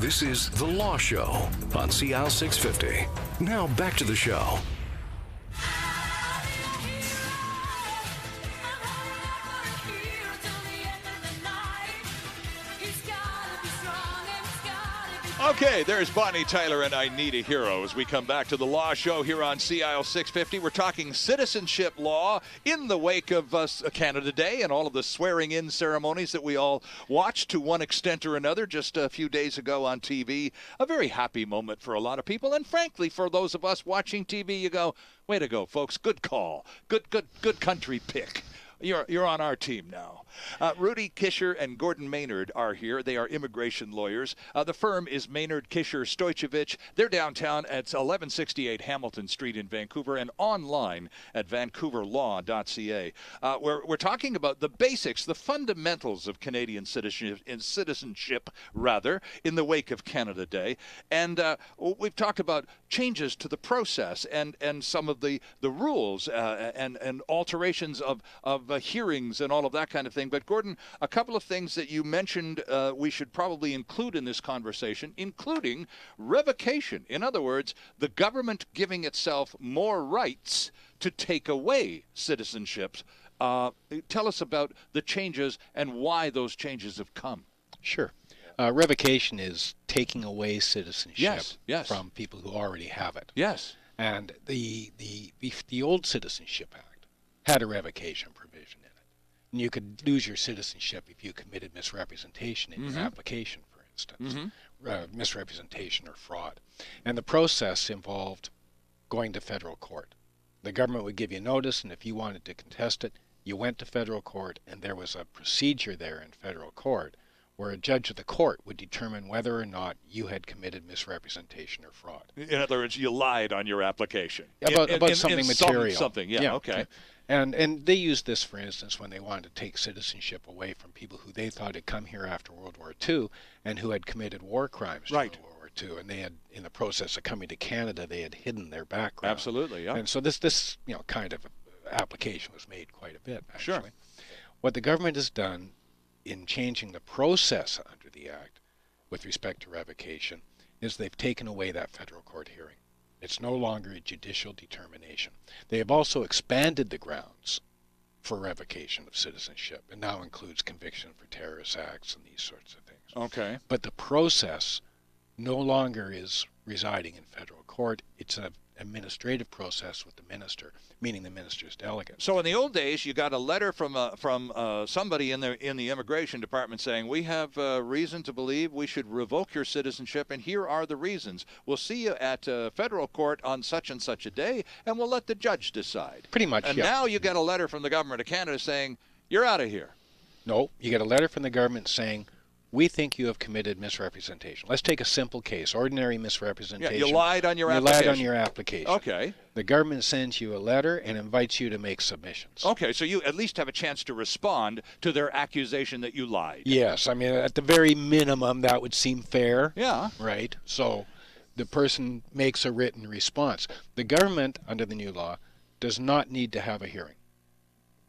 This is The Law Show on CL 650. Now back to the show. Okay, there's Bonnie Tyler and I Need a Hero as we come back to the Law Show here on CIL 650. We're talking citizenship law in the wake of Canada Day and all of the swearing-in ceremonies that we all watched to one extent or another just a few days ago on TV. A very happy moment for a lot of people, and frankly, for those of us watching TV, you go, way to go, folks. Good call. Good country pick. You're on our team now. Rudy Kisher and Gordon Maynard are here. They are immigration lawyers. The firm is Maynard Kisher Stojkovic. They're downtown at 1168 Hamilton Street in Vancouver and online at vancouverlaw.ca. We're talking about the basics, the fundamentals of Canadian citizenship, in the wake of Canada Day. And we've talked about changes to the process and some of the rules and alterations of hearings and all of that kind of thing. But Gordon, a couple of things that you mentioned we should probably include in this conversation, including revocation. In other words, the government giving itself more rights to take away citizenships. Tell us about the changes and why those changes have come. Sure. Revocation is taking away citizenship yes. from people who already have it. Yes. And the old Citizenship Act had a revocation provision in it. And you could lose your citizenship if you committed misrepresentation in your application, for instance. Misrepresentation or fraud. And the process involved going to federal court. The government would give you notice, and if you wanted to contest it, you went to federal court, and there was a procedure there in federal court where a judge of the court would determine whether or not you had committed misrepresentation or fraud. In other words, you lied on your application. About something material. Something, okay. And they used this, for instance, when they wanted to take citizenship away from people who they thought had come here after World War II and who had committed war crimes during World War II. And they had, in the process of coming to Canada, they had hidden their background. Absolutely, yeah. And so this kind of application was made quite a bit, actually. Sure. What the government has done in changing the process under the Act with respect to revocation is they've taken away that federal court hearing. It's no longer a judicial determination. They have also expanded the grounds for revocation of citizenship. It now includes conviction for terrorist acts and these sorts of things. Okay. But the process no longer is residing in federal court. It's an administrative process with the minister, meaning the minister's delegate. So in the old days, you got a letter from somebody in the immigration department saying, we have reason to believe we should revoke your citizenship, and here are the reasons. We'll see you at federal court on such and such a day, and we'll let the judge decide. Pretty much, and now you get a letter from the government of Canada saying, you're out of here. No, you get a letter from the government saying, we think you have committed misrepresentation. Let's take a simple case, ordinary misrepresentation. Yeah, you lied on your application. You lied on your application. Okay. The government sends you a letter and invites you to make submissions. Okay, so you at least have a chance to respond to their accusation that you lied. Yes, I mean, at the very minimum, that would seem fair. Yeah. Right? So the person makes a written response. The government, under the new law, does not need to have a hearing.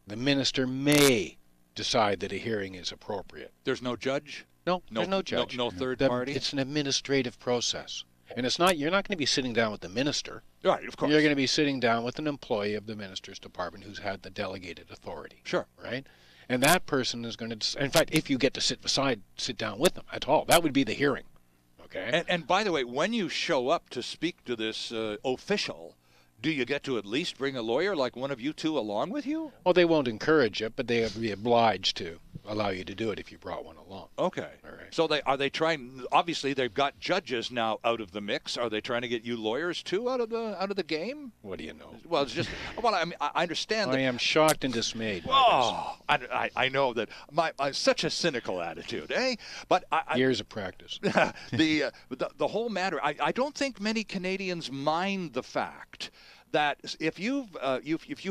The minister may decide that a hearing is appropriate. There's no judge? No, there's no judge. No third party? It's an administrative process. And it's not, you're not going to be sitting down with the minister. Right, of course. You're going to be sitting down with an employee of the minister's department who's had the delegated authority. Sure. Right? And that person is going to, in fact, if you get to sit down with them at all, that would be the hearing. Okay? And by the way, when you show up to speak to this official, do you get to at least bring a lawyer like one of you two along with you? Well, they won't encourage it, but they would be obliged to allow you to do it if you brought one along. Okay. All right. So are they trying? Obviously, they've got judges now out of the mix. Are they trying to get you lawyers too out of the game? What do you know? Well, it's just. Well, I mean, I understand. I am shocked and dismayed. Oh, I know that my such a cynical attitude, eh? But years of practice. the whole matter. I don't think many Canadians mind the fact that if you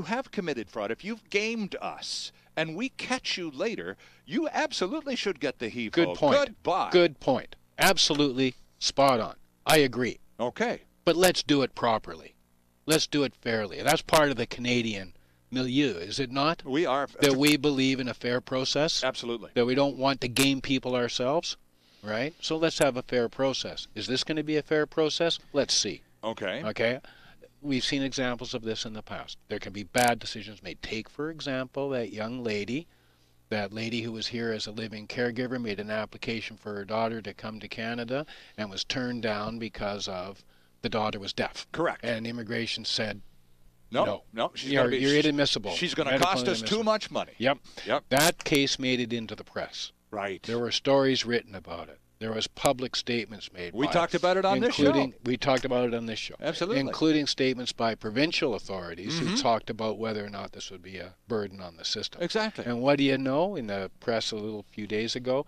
have committed fraud, if you've gamed us, and we catch you later, you absolutely should get the heave-ho. Good point. Goodbye. Good point. Absolutely spot on. I agree. Okay. But let's do it properly. Let's do it fairly. That's part of the Canadian milieu, is it not? We are. That we believe in a fair process? Absolutely. That we don't want to game people ourselves? right? So let's have a fair process. Is this going to be a fair process? Let's see. Okay. Okay? We've seen examples of this in the past. There can be bad decisions made. Take, for example, that lady who was here as a living caregiver, made an application for her daughter to come to Canada and was turned down because of the daughter was deaf. Correct. And immigration said, no, you're inadmissible. She's going to cost us too much money. Yep. That case made it into the press. Right. There were stories written about it. There was public statements made. We talked about it on this show. We talked about it on this show. Absolutely. Including statements by provincial authorities who talked about whether or not this would be a burden on the system. Exactly. And what do you know? In the press a few days ago,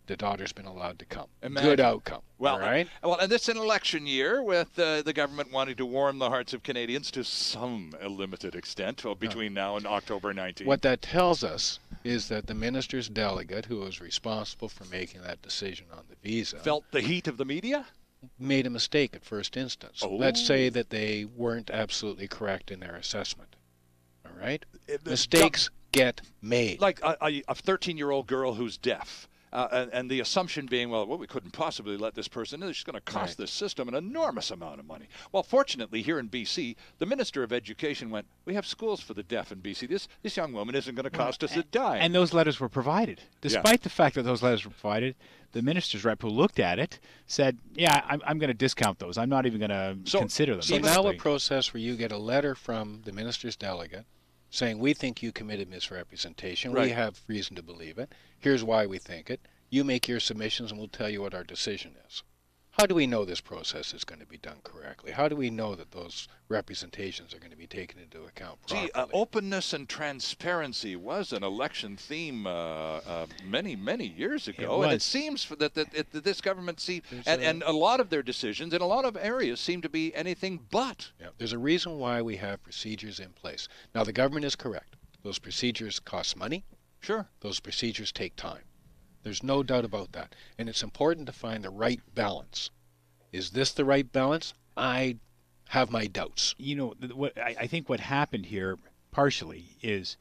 the daughter's been allowed to come. Imagine. Good outcome. Well, all right? Well, and this is an election year with the government wanting to warm the hearts of Canadians to some limited extent between now and October 19th. What that tells us is that the minister's delegate, who was responsible for making that decision on the visa, felt the heat of the media? Made a mistake at first instance. Oh. Let's say that they weren't absolutely correct in their assessment. All right? Mistakes get made. Like a 13-year-old girl who's deaf. And the assumption being, well, we couldn't possibly let this person in. It's going to cost this system an enormous amount of money. Well, fortunately, here in B.C., the Minister of Education went, we have schools for the deaf in B.C. This young woman isn't going to cost us a dime. And those letters were provided. Despite the fact that those letters were provided, the minister's rep who looked at it said, I'm going to discount those. I'm not even going to consider them. So now a process where you get a letter from the minister's delegate saying, we think you committed misrepresentation. Right. We have reason to believe it. Here's why we think it. You make your submissions and we'll tell you what our decision is. How do we know this process is going to be done correctly? How do we know that those representations are going to be taken into account properly? Openness and transparency was an election theme many, many years ago. And it seems that this government and a lot of their decisions in a lot of areas seem to be anything but. Yeah, there's a reason why we have procedures in place. Now, the government is correct. Those procedures cost money. Sure. Those procedures take time. There's no doubt about that. And it's important to find the right balance. Is this the right balance? I have my doubts. I think what happened here partially is,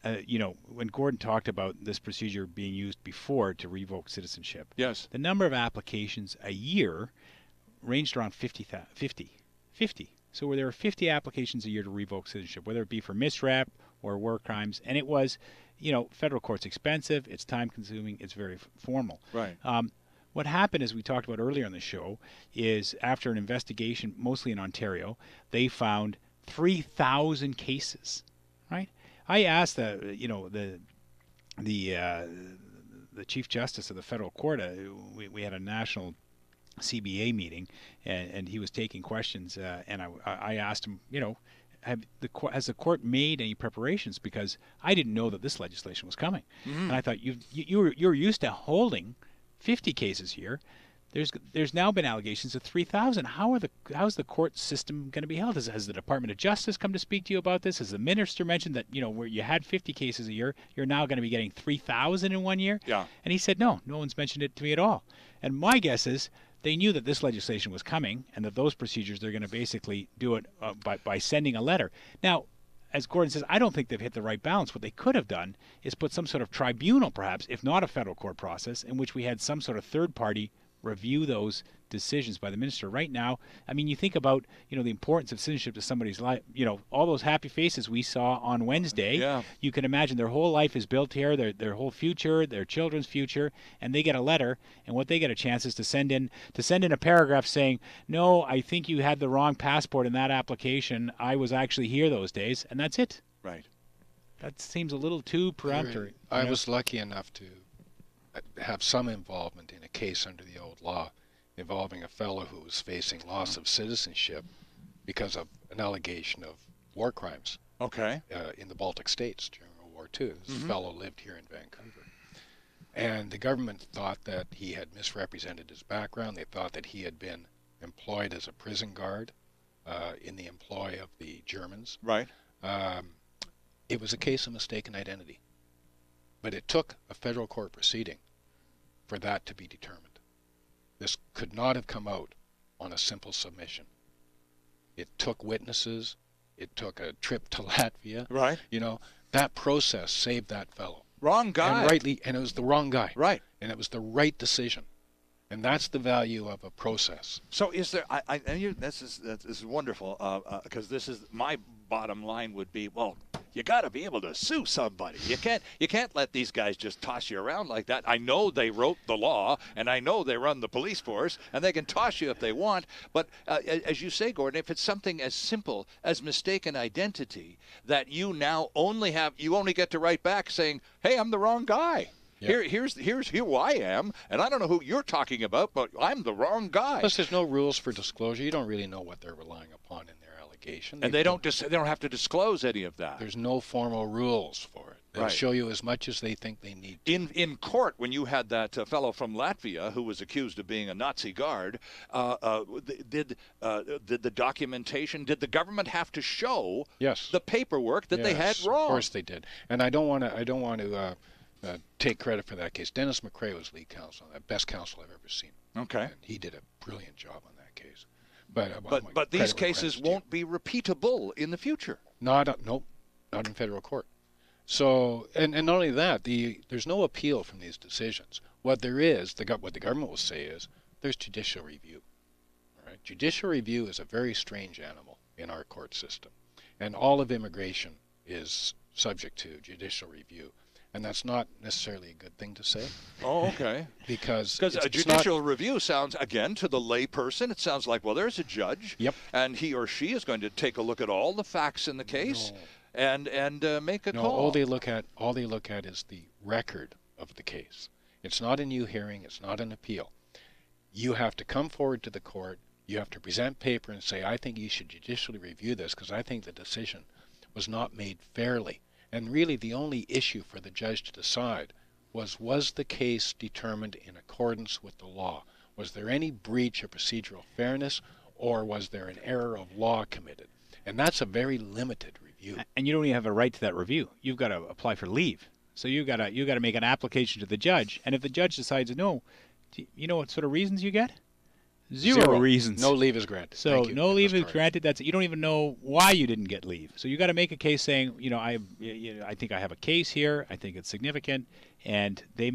when Gordon talked about this procedure being used before to revoke citizenship, yes, the number of applications a year ranged around 50. So where there were 50 applications a year to revoke citizenship, whether it be for misrep or war crimes, and it was, federal court's expensive, it's time-consuming, it's very formal. Right. What happened, as we talked about earlier on the show, is after an investigation, mostly in Ontario, they found 3,000 cases. Right. I asked the Chief Justice of the federal court. We had a national CBA meeting, and he was taking questions, and I asked him, has the court made any preparations? Because I didn't know that this legislation was coming, and I thought you're used to holding 50 cases here. There's now been allegations of 3,000. How's the court system going to be held? Has the Department of Justice come to speak to you about this? Has the minister mentioned that where you had 50 cases a year, you're now going to be getting 3,000 in 1 year? Yeah. And he said no one's mentioned it to me at all. And my guess is they knew that this legislation was coming and that those procedures, they're going to basically do it by sending a letter. Now, as Gordon says, I don't think they've hit the right balance. What they could have done is put some sort of tribunal, perhaps, if not a federal court process, in which we had some sort of third party review those decisions by the minister. Right now, I mean, you think about, the importance of citizenship to somebody's life, all those happy faces we saw on Wednesday. Yeah. You can imagine their whole life is built here, their whole future, their children's future, and they get a letter, and what they get a chance is to send in a paragraph saying, no, I think you had the wrong passport in that application. I was actually here those days, and that's it. Right. That seems a little too peremptory. I was lucky enough to have some involvement in a case under the old law involving a fellow who was facing loss of citizenship because of an allegation of war crimes. Okay. In the Baltic states during World War II. This fellow lived here in Vancouver. And the government thought that he had misrepresented his background. They thought that he had been employed as a prison guard in the employ of the Germans. Right. It was a case of mistaken identity. But it took a federal court proceeding for that to be determined. This could not have come out on a simple submission. It took witnesses. It took a trip to Latvia. Right. That process saved that fellow. Wrong guy. And it was the wrong guy. Right. and it was the right decision. And that's the value of a process. So is there? This is wonderful because this is my bottom line would be, well, you got to be able to sue somebody. You can't let these guys just toss you around like that. I know they wrote the law, and I know they run the police force, and they can toss you if they want. But as you say, Gordon, if it's something as simple as mistaken identity that you now only get to write back saying, "Hey, I'm the wrong guy." Yep. Here's who I am, and I don't know who you're talking about, but I'm the wrong guy. Plus, there's no rules for disclosure. You don't really know what they're relying upon in their allegation. And they don't have to disclose any of that. There's no formal rules for it. They'll show you as much as they think they need to. In court, when you had that fellow from Latvia who was accused of being a Nazi guard, did the documentation? Did the government have to show the paperwork that they had wrong? Of course they did. And I don't want to take credit for that case. Dennis McRae was lead counsel, the best counsel I've ever seen. Okay. And he did a brilliant job on that case. But these cases won't be repeatable in the future. Not in federal court. So, and not only that, there's no appeal from these decisions. What there is, what the government will say is, there's judicial review. All right? Judicial review is a very strange animal in our court system. And all of immigration is subject to judicial review. And that's not necessarily a good thing to say. Oh, okay. Because a judicial review sounds, again, to the layperson, it sounds like, well, there's a judge, and he or she is going to take a look at all the facts in the case and make a call. All they look at is the record of the case. It's not a new hearing. It's not an appeal. You have to come forward to the court. You have to present paper and say, I think you should judicially review this because I think the decision was not made fairly. And really the only issue for the judge to decide was the case determined in accordance with the law? Was there any breach of procedural fairness, or was there an error of law committed? And that's a very limited review. And you don't even have a right to that review. You've got to apply for leave. So you got to make an application to the judge. And if the judge decides no, you know what sort of reasons you get? Zero reasons. No leave is granted. So no leave is granted. That's you don't even know why you didn't get leave. So you got to make a case saying, I think I have a case here. I think it's significant, and they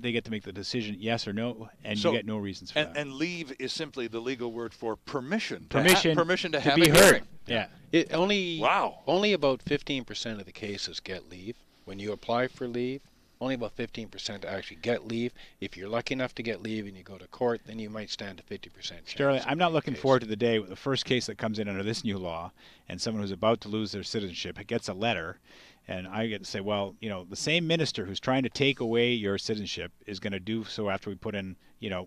get to make the decision yes or no, and you get no reasons for that. And leave is simply the legal word for permission. Permission to have be a heard. hearing. Yeah. Only about 15% of the cases get leave. When you apply for leave, only about 15% actually get leave. If you're lucky enough to get leave and you go to court, then you might stand a 50% chance. Sterling, I'm not looking forward to the day with the first case that comes in under this new law, and someone who's about to lose their citizenship gets a letter, and I get to say, well, the same minister who's trying to take away your citizenship is going to do so after we put in,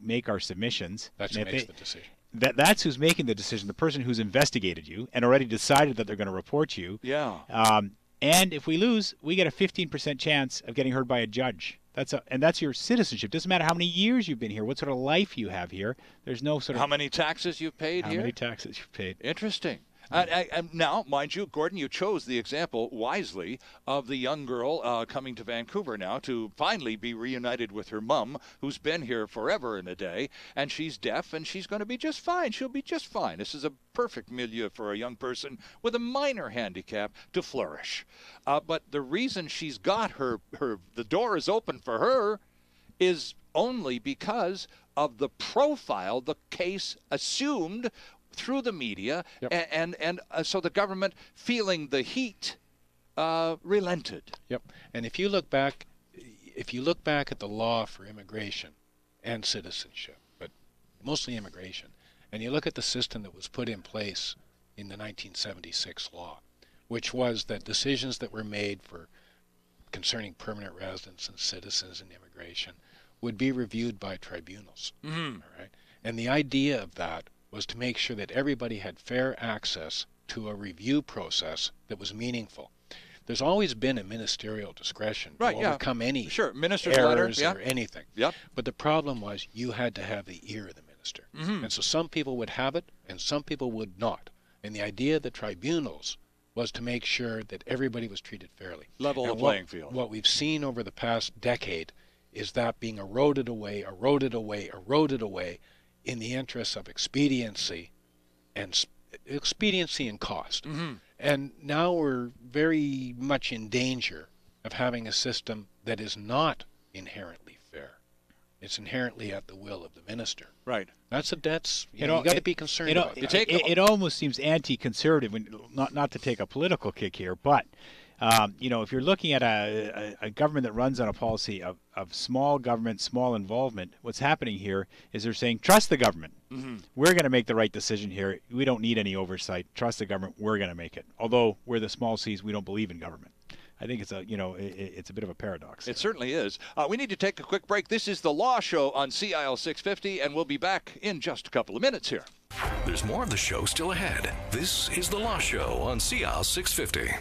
make our submissions. That's who makes the decision. That's who's making the decision, the person who's investigated you and already decided that they're going to report you. Yeah. And if we lose, we get a 15% chance of getting heard by a judge. That's your citizenship. Doesn't matter how many years you've been here, what sort of life you have here. There's no sort of... How many taxes you've paid here? How many taxes you've paid. Interesting. And now, mind you, Gordon, you chose the example wisely of the young girl coming to Vancouver now to finally be reunited with her mom, who's been here forever and a day, and she's deaf, and she's going to be just fine. She'll be just fine. This is a perfect milieu for a young person with a minor handicap to flourish. But the reason she's got the door is open for her is only because of the profile the case assumed through the media, and so the government, feeling the heat, relented. Yep. And if you look back at the law for immigration and citizenship, but mostly immigration, and you look at the system that was put in place in the 1976 law, which was that decisions that were made concerning permanent residents and citizens in immigration would be reviewed by tribunals. Mm-hmm. All right? And the idea of that was to make sure that everybody had fair access to a review process that was meaningful. There's always been a ministerial discretion to overcome any errors or anything. Yep. But the problem was you had to have the ear of the minister. Mm-hmm. And so some people would have it and some people would not. And the idea of the tribunals was to make sure that everybody was treated fairly. Level the playing field. What we've seen over the past decade is that being eroded away in the interests of expediency and cost. Mm-hmm. And now we're very much in danger of having a system that is not inherently fair. It's inherently at the will of the minister. Right. That's you got to be concerned about that. It almost seems anti-conservative, not to take a political kick here, but if you're looking at a government that runs on a policy of small government, small involvement, what's happening here is they're saying, trust the government. Mm-hmm. We're going to make the right decision here. We don't need any oversight. Trust the government. We're going to make it. Although we're the small C's, we don't believe in government. I think it's a bit of a paradox. It certainly is. We need to take a quick break. This is The Law Show on CIL 650, and we'll be back in just a couple of minutes here. There's more of the show still ahead. This is The Law Show on CIL 650.